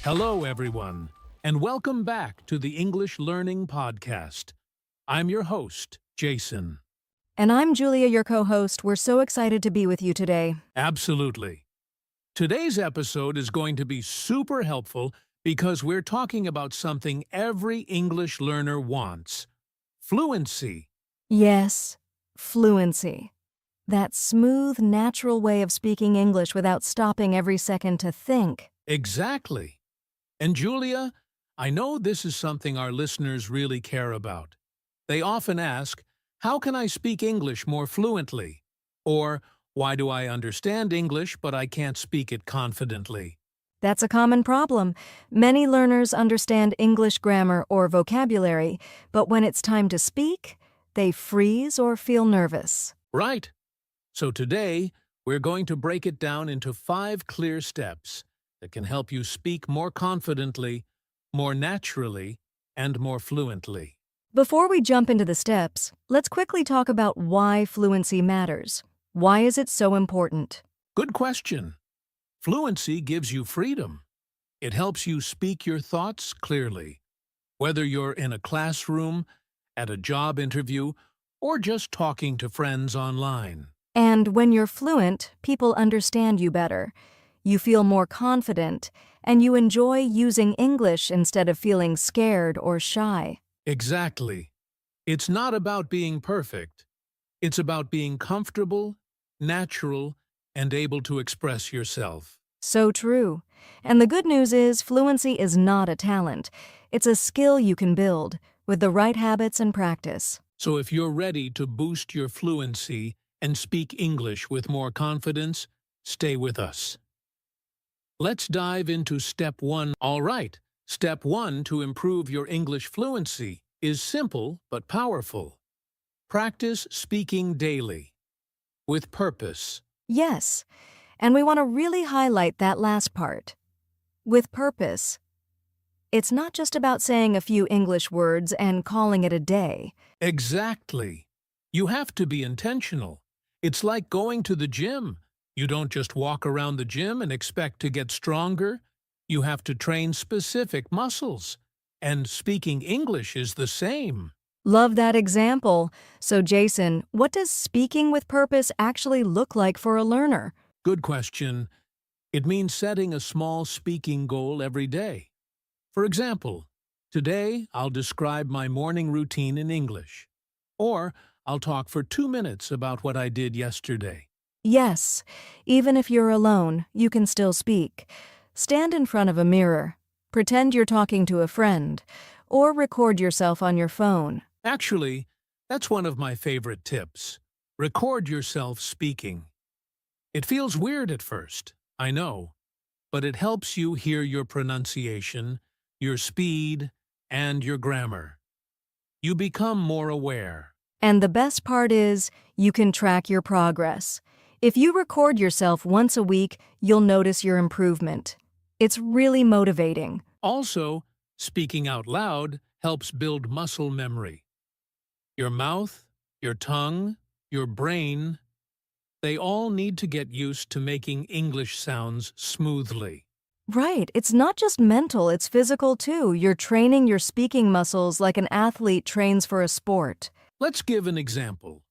Hello, everyone, and welcome back to the English Learning Podcast. I'm your host, Jason. And I'm Julia, your co-host. We're so excited to be with you today. Absolutely. Today's episode is going to be super helpful because we're talking about something every English learner wants: fluency. Yes, fluency. That smooth, natural way of speaking English without stopping every second to think. Exactly. And Julia, I know this is something our listeners really care about. They often ask, how can I speak English more fluently? Or, why do I understand English but I can't speak it confidently? That's a common problem. Many learners understand English grammar or vocabulary, but when it's time to speak, they freeze or feel nervous. Right. So today, we're going to break it down into 5 clear steps that can help you speak more confidently, more naturally, and more fluently. Before we jump into the steps, let's quickly talk about why fluency matters. Why is it so important? Good question. Fluency gives you freedom. It helps you speak your thoughts clearly, whether you're in a classroom, at a job interview, or just talking to friends online. And when you're fluent, people understand you better. You feel more confident, and you enjoy using English instead of feeling scared or shy. Exactly. It's not about being perfect. It's about being comfortable, natural, and able to express yourself. So true. And the good news is fluency is not a talent. It's a skill you can build with the right habits and practice. So if you're ready to boost your fluency and speak English with more confidence, stay with us. Let's dive into step 1. All right, step 1 to improve your English fluency is simple but powerful. Practice speaking daily, with purpose. Yes, and we want to really highlight that last part. With purpose. It's not just about saying a few English words and calling it a day. Exactly. You have to be intentional. It's like going to the gym. You don't just walk around the gym and expect to get stronger. You have to train specific muscles. And speaking English is the same. Love that example. So, Jason, what does speaking with purpose actually look like for a learner? Good question. It means setting a small speaking goal every day. For example, today I'll describe my morning routine in English. Or I'll talk for 2 minutes about what I did yesterday. Yes, even if you're alone, you can still speak. Stand in front of a mirror, pretend you're talking to a friend, or record yourself on your phone. Actually, that's one of my favorite tips. Record yourself speaking. It feels weird at first, I know, but it helps you hear your pronunciation, your speed, and your grammar. You become more aware. And the best part is, you can track your progress. If you record yourself once a week, you'll notice your improvement. It's really motivating. Also, speaking out loud helps build muscle memory. Your mouth, your tongue, your brain, they all need to get used to making English sounds smoothly. Right, it's not just mental, it's physical too. You're training your speaking muscles like an athlete trains for a sport. Let's give an example.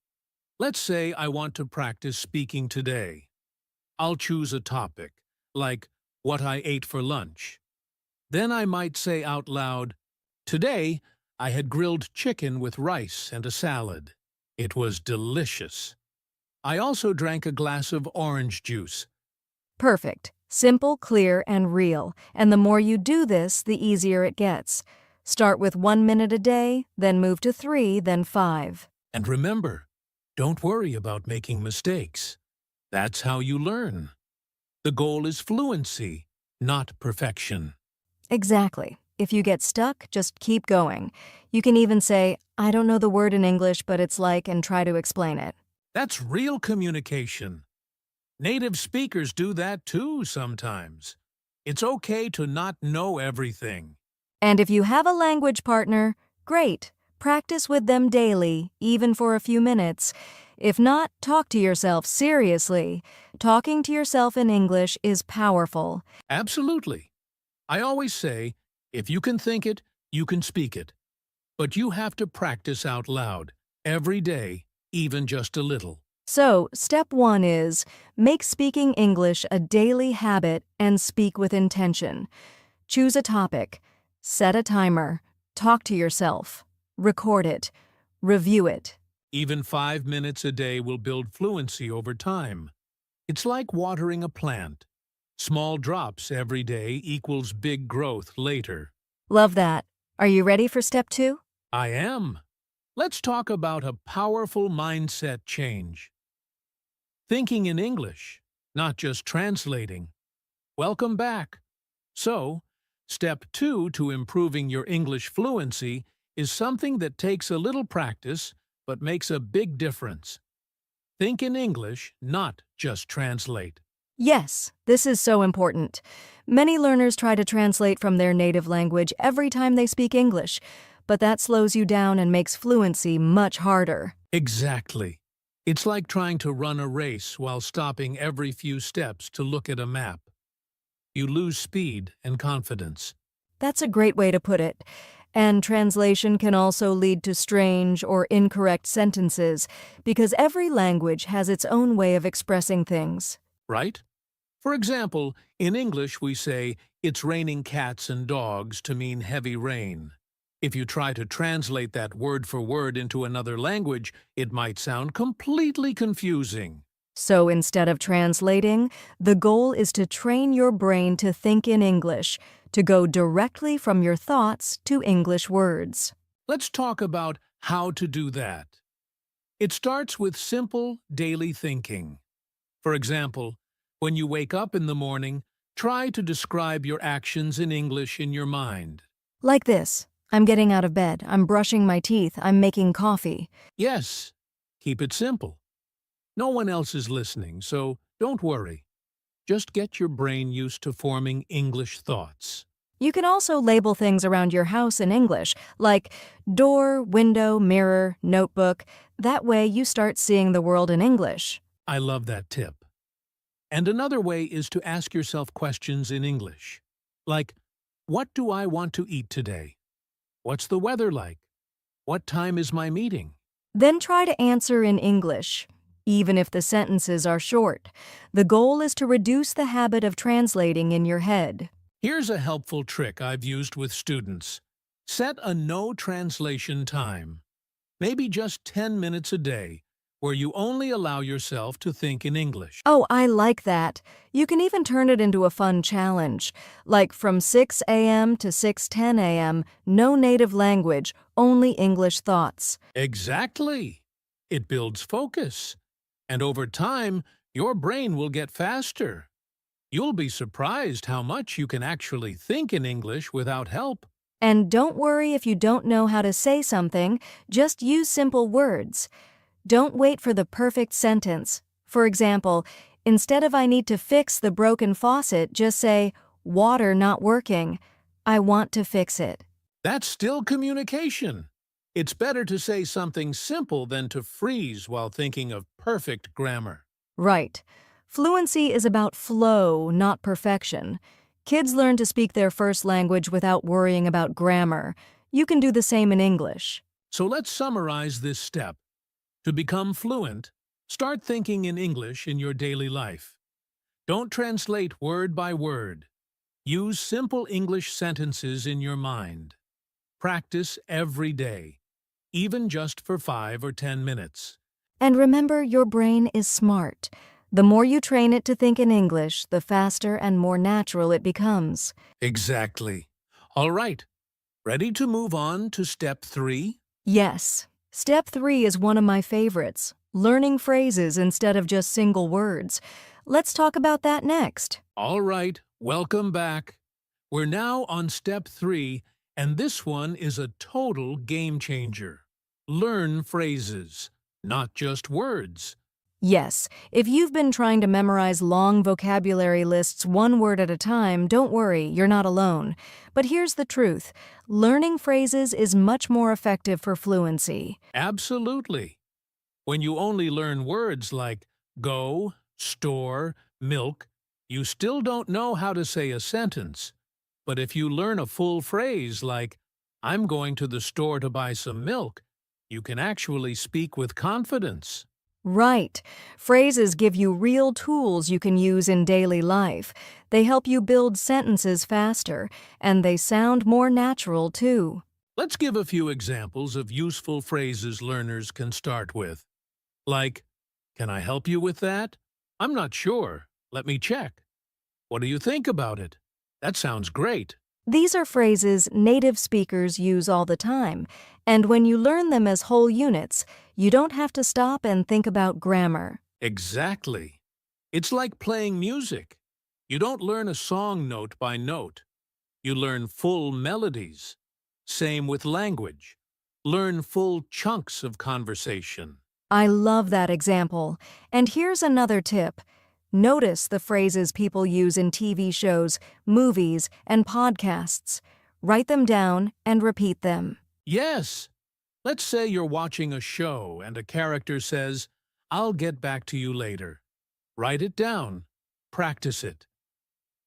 Let's say I want to practice speaking today. I'll choose a topic, like what I ate for lunch. Then I might say out loud, "Today, I had grilled chicken with rice and a salad. It was delicious. I also drank a glass of orange juice." Perfect. Simple, clear, and real. And the more you do this, the easier it gets. Start with 1 minute a day, then move to 3, then 5. And remember, don't worry about making mistakes. That's how you learn. The goal is fluency, not perfection. Exactly. If you get stuck, just keep going. You can even say, I don't know the word in English, but it's like, and try to explain it. That's real communication. Native speakers do that too sometimes. It's okay to not know everything. And if you have a language partner, great. Practice with them daily, even for a few minutes. If not, talk to yourself seriously. Talking to yourself in English is powerful. Absolutely. I always say, if you can think it, you can speak it. But you have to practice out loud, every day, even just a little. So, step 1 is make speaking English a daily habit and speak with intention. Choose a topic, set a timer, talk to yourself, record it, review it. Even 5 minutes a day will build fluency over time. It's like watering a plant. Small drops every day equals big growth later. Love that. Are you ready for step 2? I am. Let's talk about a powerful mindset change. Thinking in English, not just translating. Welcome back. So, step 2 to improving your English fluency is something that takes a little practice but makes a big difference. Think in English, not just translate. Yes, this is so important. Many learners try to translate from their native language every time they speak English, but that slows you down and makes fluency much harder. Exactly. It's like trying to run a race while stopping every few steps to look at a map. You lose speed and confidence. That's a great way to put it. And translation can also lead to strange or incorrect sentences because every language has its own way of expressing things. Right? For example, in English we say, "It's raining cats and dogs" to mean heavy rain. If you try to translate that word for word into another language, it might sound completely confusing. So instead of translating, the goal is to train your brain to think in English, to go directly from your thoughts to English words. Let's talk about how to do that. It starts with simple daily thinking. For example, when you wake up in the morning, try to describe your actions in English in your mind. Like this. I'm getting out of bed. I'm brushing my teeth. I'm making coffee. Yes, keep it simple. No one else is listening, so don't worry. Just get your brain used to forming English thoughts. You can also label things around your house in English, like door, window, mirror, notebook. That way you start seeing the world in English. I love that tip. And another way is to ask yourself questions in English. Like, what do I want to eat today? What's the weather like? What time is my meeting? Then try to answer in English, even if the sentences are short. The goal is to reduce the habit of translating in your head. Here's a helpful trick I've used with students. Set a no translation time, maybe just 10 minutes a day, where you only allow yourself to think in English. Oh, I like that. You can even turn it into a fun challenge, like from 6 a.m. to 6:10 a.m., no native language, only English thoughts. Exactly. It builds focus. And over time, your brain will get faster. You'll be surprised how much you can actually think in English without help. And don't worry if you don't know how to say something, just use simple words. Don't wait for the perfect sentence. For example, instead of "I need to fix the broken faucet," just say, "Water not working. I want to fix it." That's still communication. It's better to say something simple than to freeze while thinking of perfect grammar. Right. Fluency is about flow, not perfection. Kids learn to speak their first language without worrying about grammar. You can do the same in English. So let's summarize this step. To become fluent, start thinking in English in your daily life. Don't translate word by word. Use simple English sentences in your mind. Practice every day, even just for 5 or 10 minutes. And remember, your brain is smart. The more you train it to think in English, the faster and more natural it becomes. Exactly. All right. Ready to move on to step 3? Yes. Step 3 is one of my favorites, learning phrases instead of just single words. Let's talk about that next. All right. Welcome back. We're now on step 3, and this one is a total game changer. Learn phrases, not just words. Yes, if you've been trying to memorize long vocabulary lists one word at a time, don't worry, you're not alone. But here's the truth. Learning phrases is much more effective for fluency. Absolutely. When you only learn words like go, store, milk, you still don't know how to say a sentence. But if you learn a full phrase like, I'm going to the store to buy some milk, you can actually speak with confidence. Right. Phrases give you real tools you can use in daily life. They help you build sentences faster, and they sound more natural, too. Let's give a few examples of useful phrases learners can start with. Like, can I help you with that? I'm not sure. Let me check. What do you think about it? That sounds great. These are phrases native speakers use all the time, and when you learn them as whole units, you don't have to stop and think about grammar. Exactly. It's like playing music. You don't learn a song note by note. You learn full melodies. Same with language. Learn full chunks of conversation. I love that example. And here's another tip. Notice the phrases people use in TV shows, movies, and podcasts. Write them down and repeat them. Yes. Let's say you're watching a show and a character says, I'll get back to you later. Write it down. Practice it.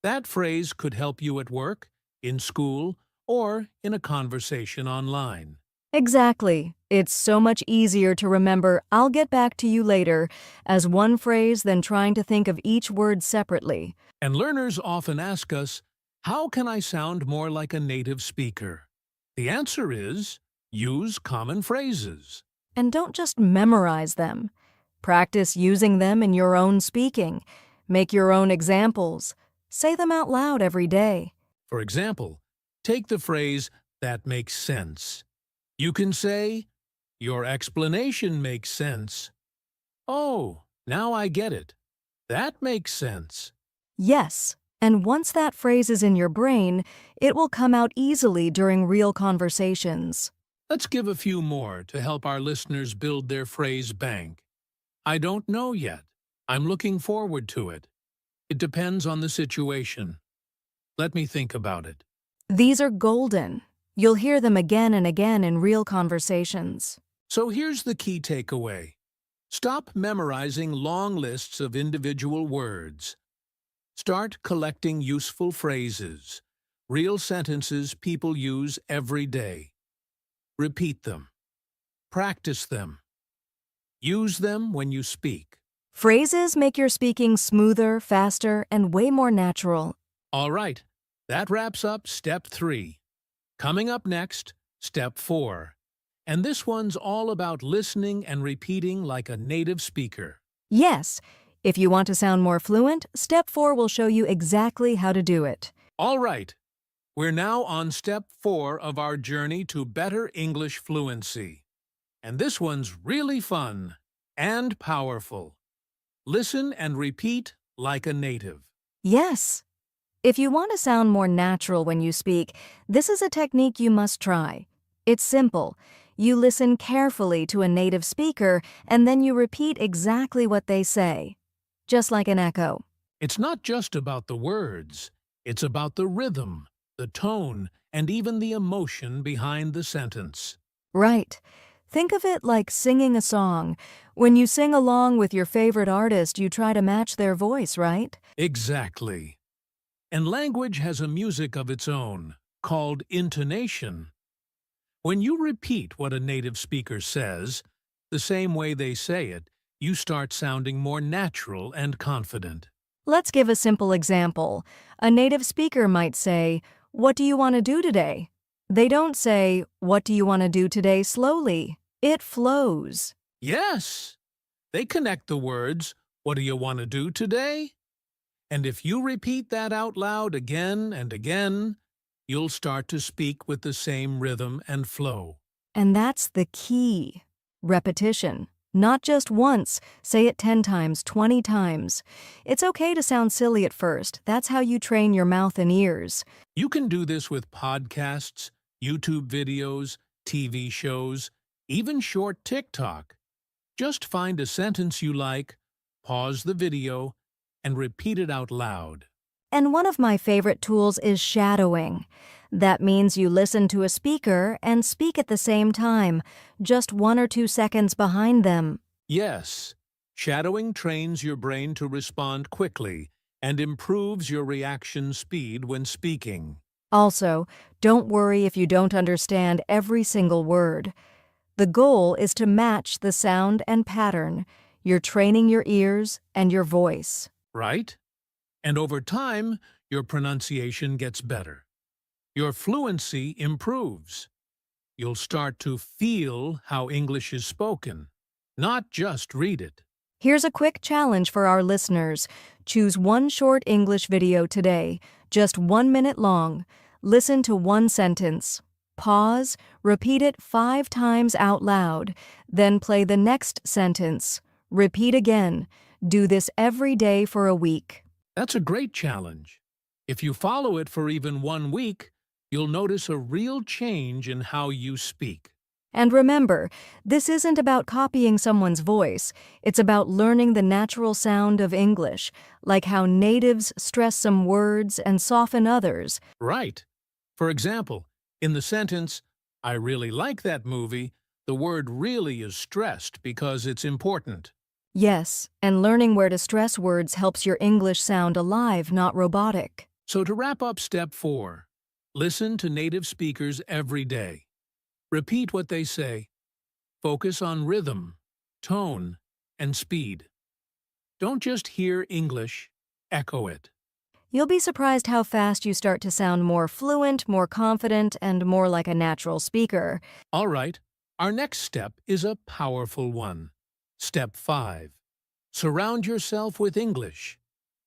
That phrase could help you at work, in school, or in a conversation online. Exactly. It's so much easier to remember "I'll get back to you later" as one phrase than trying to think of each word separately. And learners often ask us, how can I sound more like a native speaker? The answer is, use common phrases. And don't just memorize them. Practice using them in your own speaking. Make your own examples. Say them out loud every day. For example, take the phrase, that makes sense. You can say, your explanation makes sense. Oh, now I get it. That makes sense. Yes, and once that phrase is in your brain, it will come out easily during real conversations. Let's give a few more to help our listeners build their phrase bank. I don't know yet. I'm looking forward to it. It depends on the situation. Let me think about it. These are golden. You'll hear them again and again in real conversations. So here's the key takeaway. Stop memorizing long lists of individual words. Start collecting useful phrases, real sentences people use every day. Repeat them. Practice them. Use them when you speak. Phrases make your speaking smoother, faster, and way more natural. All right, that wraps up Step 3. Coming up next, Step 4. And this one's all about listening and repeating like a native speaker. Yes, if you want to sound more fluent, Step 4 will show you exactly how to do it. All right, we're now on Step 4 of our journey to better English fluency. And this one's really fun and powerful. Listen and repeat like a native. Yes. If you want to sound more natural when you speak, this is a technique you must try. It's simple. You listen carefully to a native speaker, and then you repeat exactly what they say, just like an echo. It's not just about the words. It's about the rhythm, the tone, and even the emotion behind the sentence. Right. Think of it like singing a song. When you sing along with your favorite artist, you try to match their voice, right? Exactly. And language has a music of its own, called intonation. When you repeat what a native speaker says, the same way they say it, you start sounding more natural and confident. Let's give a simple example. A native speaker might say, "What do you want to do today?" They don't say, "What do you want to do today?" slowly. It flows. Yes! They connect the words, what do you want to do today? And if you repeat that out loud again and again, you'll start to speak with the same rhythm and flow. And that's the key. Repetition. Not just once. Say it 10 times, 20 times. It's okay to sound silly at first. That's how you train your mouth and ears. You can do this with podcasts, YouTube videos, TV shows, even short TikTok. Just find a sentence you like, pause the video, and repeat it out loud. And one of my favorite tools is shadowing. That means you listen to a speaker and speak at the same time, just 1 or 2 seconds behind them. Yes, shadowing trains your brain to respond quickly and improves your reaction speed when speaking. Also, don't worry if you don't understand every single word. The goal is to match the sound and pattern. You're training your ears and your voice. Right? And over time, your pronunciation gets better. Your fluency improves. You'll start to feel how English is spoken, not just read it. Here's a quick challenge for our listeners. Choose one short English video today, just 1 minute long. Listen to one sentence. Pause, repeat it 5 times out loud, then play the next sentence. Repeat again. Do this every day for a week. That's a great challenge. If you follow it for even 1 week, you'll notice a real change in how you speak. And remember, this isn't about copying someone's voice. It's about learning the natural sound of English, like how natives stress some words and soften others. Right. For example, in the sentence, "I really like that movie," the word really is stressed because it's important. Yes, and learning where to stress words helps your English sound alive, not robotic. So to wrap up step 4, listen to native speakers every day. Repeat what they say. Focus on rhythm, tone, and speed. Don't just hear English, echo it. You'll be surprised how fast you start to sound more fluent, more confident, and more like a natural speaker. All right, our next step is a powerful one. Step 5. Surround yourself with English.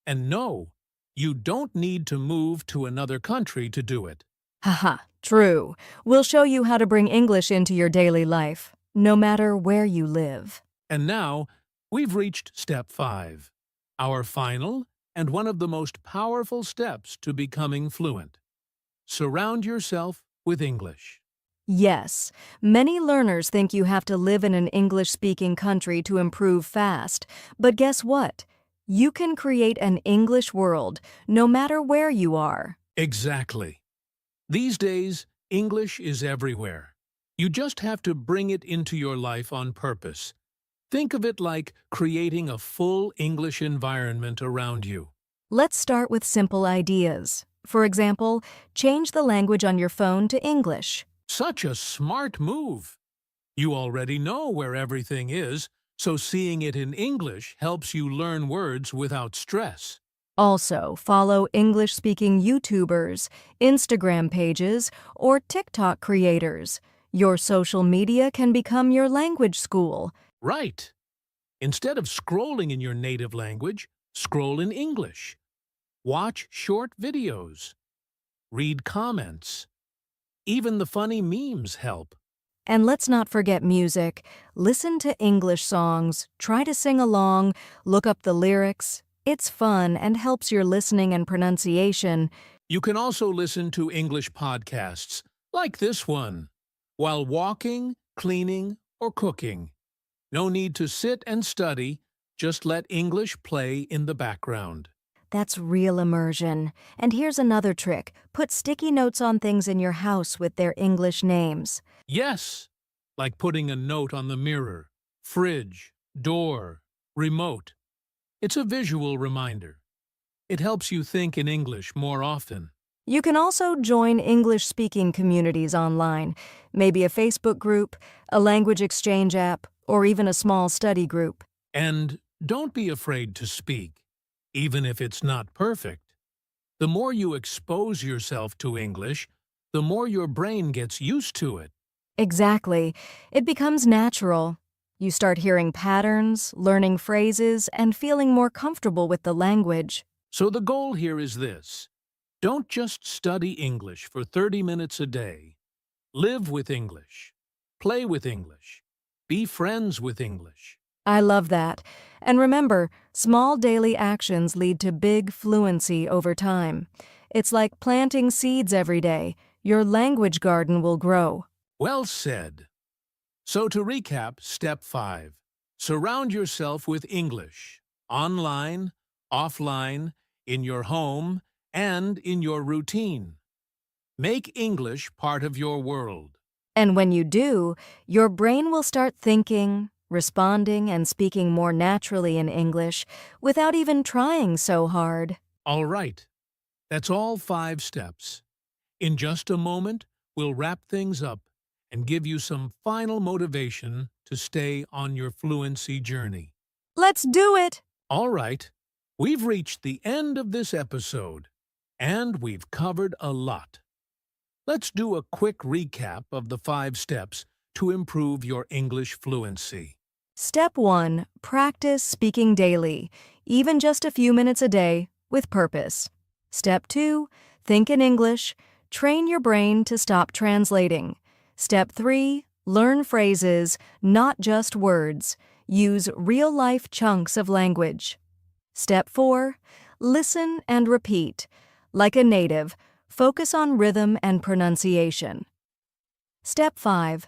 And no, you don't need to move to another country to do it. Haha, true. We'll show you how to bring English into your daily life, no matter where you live. And now, we've reached step 5, our final and one of the most powerful steps to becoming fluent. Surround yourself with English. Yes, many learners think you have to live in an English-speaking country to improve fast. But guess what? You can create an English world, no matter where you are. Exactly. These days, English is everywhere. You just have to bring it into your life on purpose. Think of it like creating a full English environment around you. Let's start with simple ideas. For example, change the language on your phone to English. Such a smart move! You already know where everything is, so seeing it in English helps you learn words without stress. Also, follow English-speaking YouTubers, Instagram pages, or TikTok creators. Your social media can become your language school. Right. Instead of scrolling in your native language, scroll in English. Watch short videos. Read comments. Even the funny memes help. And let's not forget music. Listen to English songs, try to sing along, look up the lyrics. It's fun and helps your listening and pronunciation. You can also listen to English podcasts, like this one, while walking, cleaning, or cooking. No need to sit and study, just let English play in the background. That's real immersion. And here's another trick. Put sticky notes on things in your house with their English names. Yes, like putting a note on the mirror, fridge, door, remote. It's a visual reminder. It helps you think in English more often. You can also join English-speaking communities online, maybe a Facebook group, a language exchange app, or even a small study group. And don't be afraid to speak, even if it's not perfect. The more you expose yourself to English, the more your brain gets used to it. Exactly. It becomes natural. You start hearing patterns, learning phrases, and feeling more comfortable with the language. So the goal here is this. Don't just study English for 30 minutes a day. Live with English. Play with English. Be friends with English. I love that. And remember, small daily actions lead to big fluency over time. It's like planting seeds every day. Your language garden will grow. Well said. So to recap, step 5. Surround yourself with English. Online, offline, in your home, and in your routine. Make English part of your world. And when you do, your brain will start thinking, responding, and speaking more naturally in English without even trying so hard. All right. That's all 5 steps. In just a moment, we'll wrap things up and give you some final motivation to stay on your fluency journey. Let's do it! All right, we've reached the end of this episode, and we've covered a lot. Let's do a quick recap of the 5 steps to improve your English fluency. Step 1. Practice speaking daily, even just a few minutes a day, with purpose. Step 2. Think in English. Train your brain to stop translating. Step 3. Learn phrases, not just words. Use real-life chunks of language. Step 4. Listen and repeat. Like a native, focus on rhythm and pronunciation. Step 5.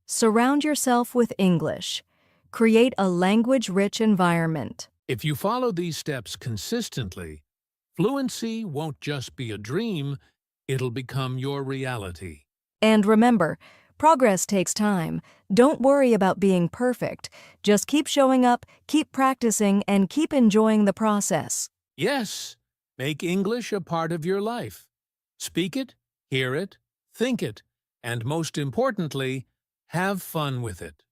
Surround yourself with English. Create a language-rich environment. If you follow these steps consistently, fluency won't just be a dream, it'll become your reality. And remember, progress takes time. Don't worry about being perfect. Just keep showing up, keep practicing, and keep enjoying the process. Yes, make English a part of your life. Speak it, hear it, think it, and most importantly, have fun with it.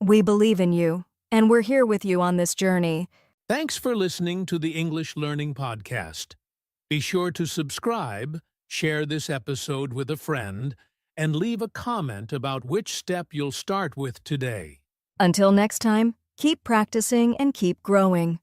We believe in you, and we're here with you on this journey. Thanks for listening to the English Learning Podcast. Be sure to subscribe, share this episode with a friend, and leave a comment about which step you'll start with today. Until next time, keep practicing and keep growing.